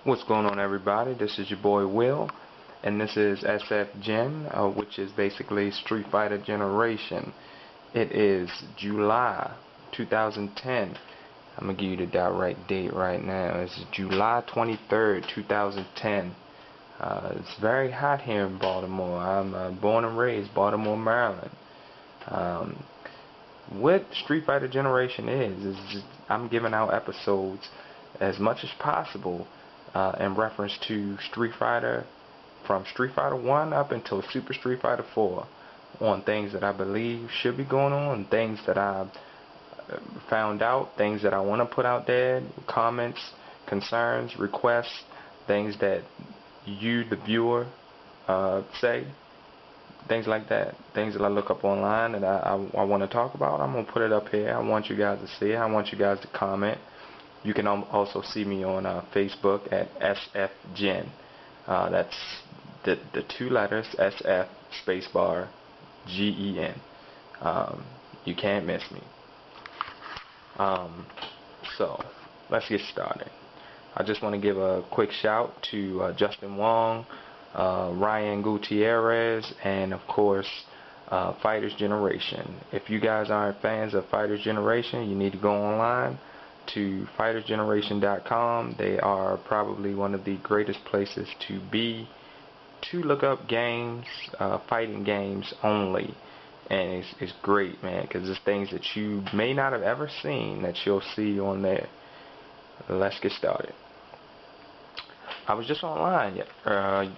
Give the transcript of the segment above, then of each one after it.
What's going on, everybody? This is your boy Will, and this is SF Gen, which is basically Street Fighter Generation. It is July 2010. I'm gonna give you the direct date right now. It's July 23rd, 2010. It's very hot here in Baltimore. I'm born and raised Baltimore, Maryland. What Street Fighter Generation is I'm giving out episodes as much as possible in reference to Street Fighter, from Street Fighter 1 up until Super Street Fighter 4, on things that I believe should be going on, things that I've found out, things that I want to put out there, comments, concerns, requests, things that you, the viewer, say, things like that, things that I look up online that I want to talk about. I'm going to put it up here. I want you guys to see it. I want you guys to comment. You can also see me on Facebook at SFGen. That's the two letters, SF spacebar GEN. You can't miss me. So let's get started. I just want to give a quick shout to Justin Wong, Ryan Gutierrez, and of course Fighters Generation. If you guys aren't fans of Fighters Generation, you need to go online to fightersgeneration.com. They are probably one of the greatest places to be, to look up games, fighting games only. And it's great, man, because there's things that you may not have ever seen that you'll see on there. Let's get started. I was just online a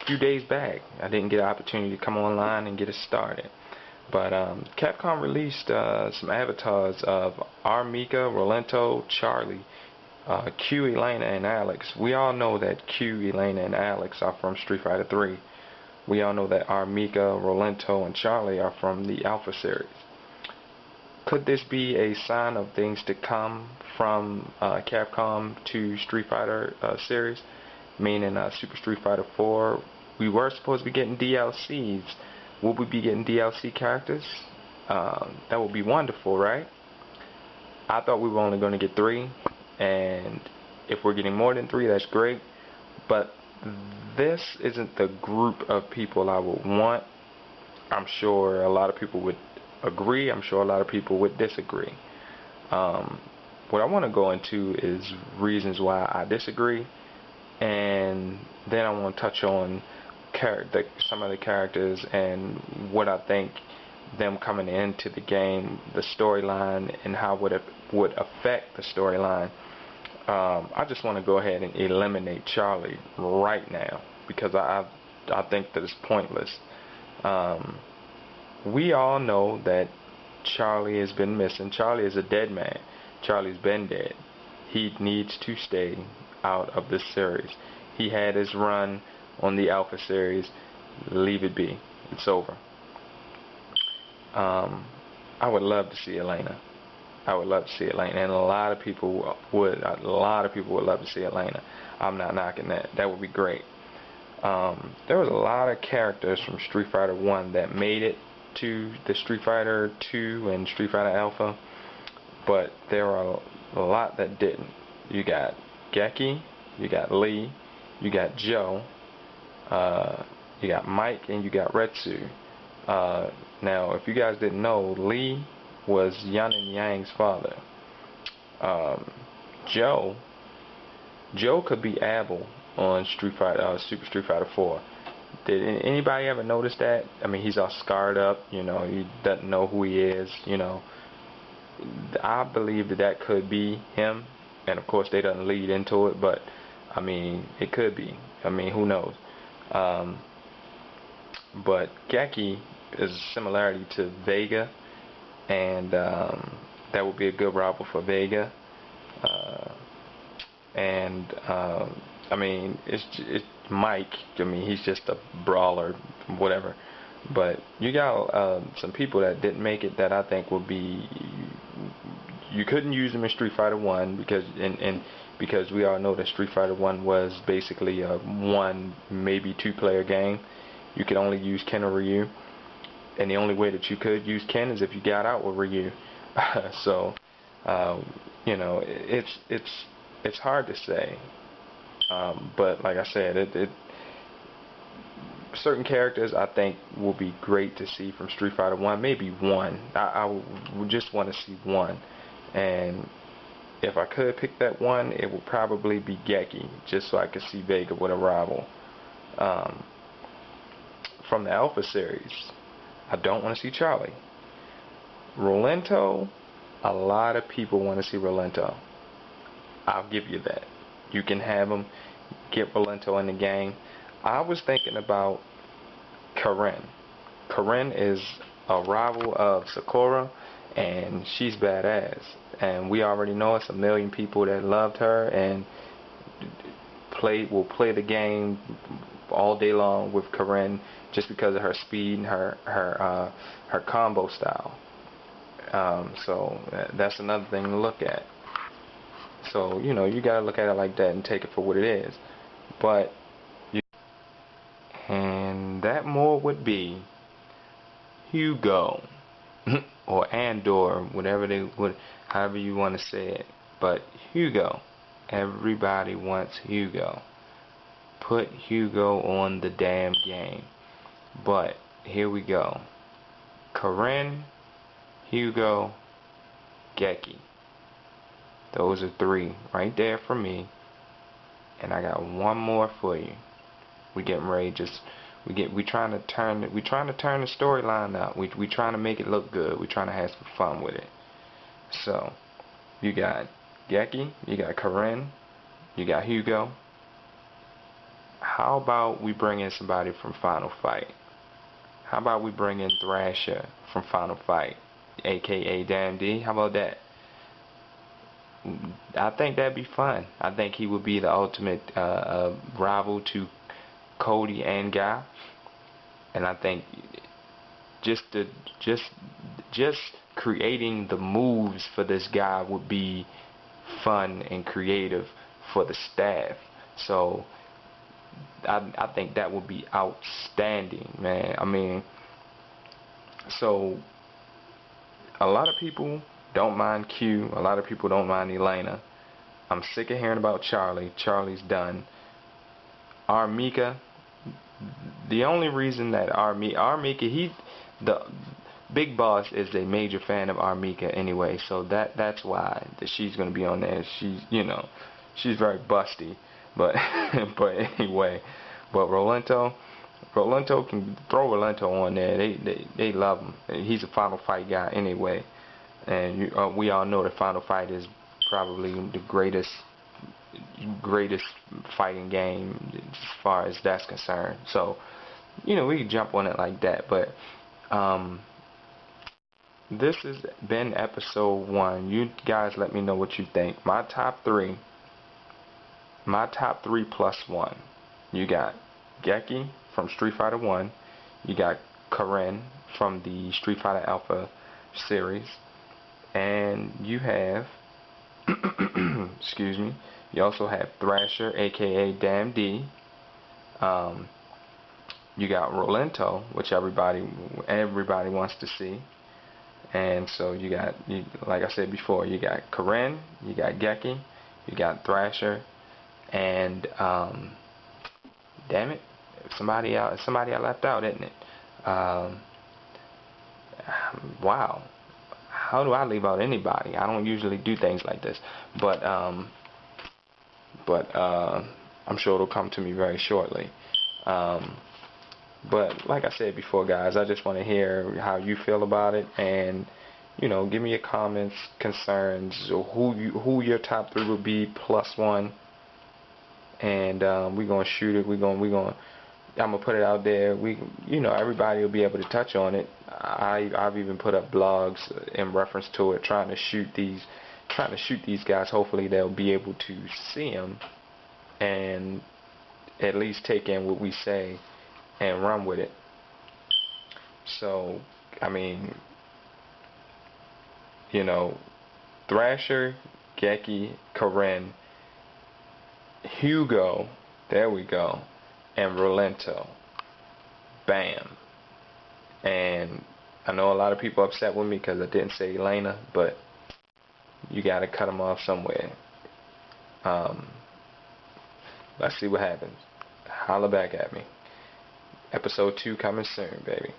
few days back. I didn't get an opportunity to come online and get it started. But Capcom released some avatars of R. Mika, Rolento, Charlie, Q, Elena, and Alex. We all know that Q, Elena, and Alex are from Street Fighter 3. We all know that R. Mika, Rolento, and Charlie are from the Alpha series. Could this be a sign of things to come from Capcom to Street Fighter series? Meaning Super Street Fighter 4, we were supposed to be getting DLCs. Will we be getting DLC characters? That would be wonderful, right? I thought we were only going to get 3, and if we're getting more than 3, that's great. But this isn't the group of people I would want. I'm sure a lot of people would agree. I'm sure a lot of people would disagree. What I want to go into is reasons why I disagree, and then I want to touch on some of the characters and what I think them coming into the game, the storyline, and how it would affect the storyline. I just want to go ahead and eliminate Charlie right now, because I think that it's pointless. We all know that Charlie has been missing. Charlie is a dead man. Charlie's been dead. He needs to stay out of this series. He had his run on the Alpha series. Leave it be. It's over. I would love to see Elena. I would love to see Elena, and a lot of people would. A lot of people would love to see Elena. I'm not knocking that. That would be great. There was a lot of characters from Street Fighter 1 that made it to the Street Fighter 2 and Street Fighter Alpha, but there are a lot that didn't. You got Geki, you got Lee, you got Joe, you got Mike, and you got Retsu. Now, if you guys didn't know, Lee was Yan and Yang's father. Joe could be Abel on Super Street Fighter 4. Did anybody ever notice that? I mean, he's all scarred up, you know, he doesn't know who he is, you know. I believe that could be him, and of course they doesn't lead into it, but I mean, it could be. I mean, who knows? But Geki is a similarity to Vega, and that would be a good rival for Vega. I mean, it's Mike. I mean, he's just a brawler, whatever. But you got some people that didn't make it that I think would be. You couldn't use them in Street Fighter 1 because we all know that Street Fighter 1 was basically a 1, maybe 2-player game. You could only use Ken or Ryu, and the only way that you could use Ken is if you got out with Ryu. So, you know, it's hard to say. But like I said, certain characters I think will be great to see from Street Fighter 1. Maybe one. I would just want to see one. And if I could pick that one, it would probably be Geki, just so I could see Vega with a rival. Um, from the Alpha series, I don't want to see Charlie. Rolento, a lot of people want to see Rolento. I'll give you that. You can have him, get Rolento in the game. I was thinking about Karen. Karen is a rival of Sakura, and she's badass. And we already know it's a million people that loved her and will play the game all day long with Karen just because of her speed and her combo style. So that's another thing to look at. So you gotta look at it like that and take it for what it is. But and that more would be Hugo or Andor, however you want to say it. But Hugo, everybody wants Hugo. Put Hugo on the damn game. But here we go. Karen, Hugo, Geki. Those are three right there for me. And I got one more for you. We getting ready. We trying to turn the storyline out. We trying to make it look good. We trying to have some fun with it. So you got Geki, you got Karen, you got Hugo. How about we bring in somebody from Final Fight? How about we bring in Thrasher from Final Fight, aka Damn D? How about that? I think that'd be fun. I think he would be the ultimate rival to Cody and Guy. And I think just creating the moves for this guy would be fun and creative for the staff. So I think that would be outstanding, man. I mean, so a lot of people don't mind Q. A lot of people don't mind Elena. I'm sick of hearing about Charlie. Charlie's done. Armika. The only reason that Armika, the Big Boss is a major fan of Armika anyway, so that's why that she's gonna be on there. She's very busty, but but anyway, but Rolento can throw Rolento on there. They love him. He's a Final Fight guy anyway, and we all know that Final Fight is probably the greatest fighting game as far as that's concerned. So we can jump on it like that. But this has been episode 1. You guys let me know what you think. My top three plus one. You got Geki from Street Fighter 1. You got Karen from the Street Fighter Alpha series. And you have excuse me. You also have Thrasher, aka Damn D. You got Rolento, which everybody wants to see. And so like I said before, you got Karen, you got Geki, you got Thrasher, and damn it, somebody I left out, isn't it? Wow. How do I leave out anybody? I don't usually do things like this, but I'm sure it'll come to me very shortly. But like I said before, guys, I just want to hear how you feel about it, and give me your comments, concerns, or who your top 3 would be plus one, and we're gonna shoot it. I'm gonna put it out there. Everybody will be able to touch on it. I've even put up blogs in reference to it, trying to shoot these guys. Hopefully they'll be able to see them and at least take in what we say and run with it. So I mean, Thrasher, Geki, Karen, Hugo, there we go, and Rolento. Bam. And I know a lot of people upset with me because I didn't say Elena, but you gotta cut them off somewhere. Let's see what happens. Holla back at me. Episode 2 coming soon, baby.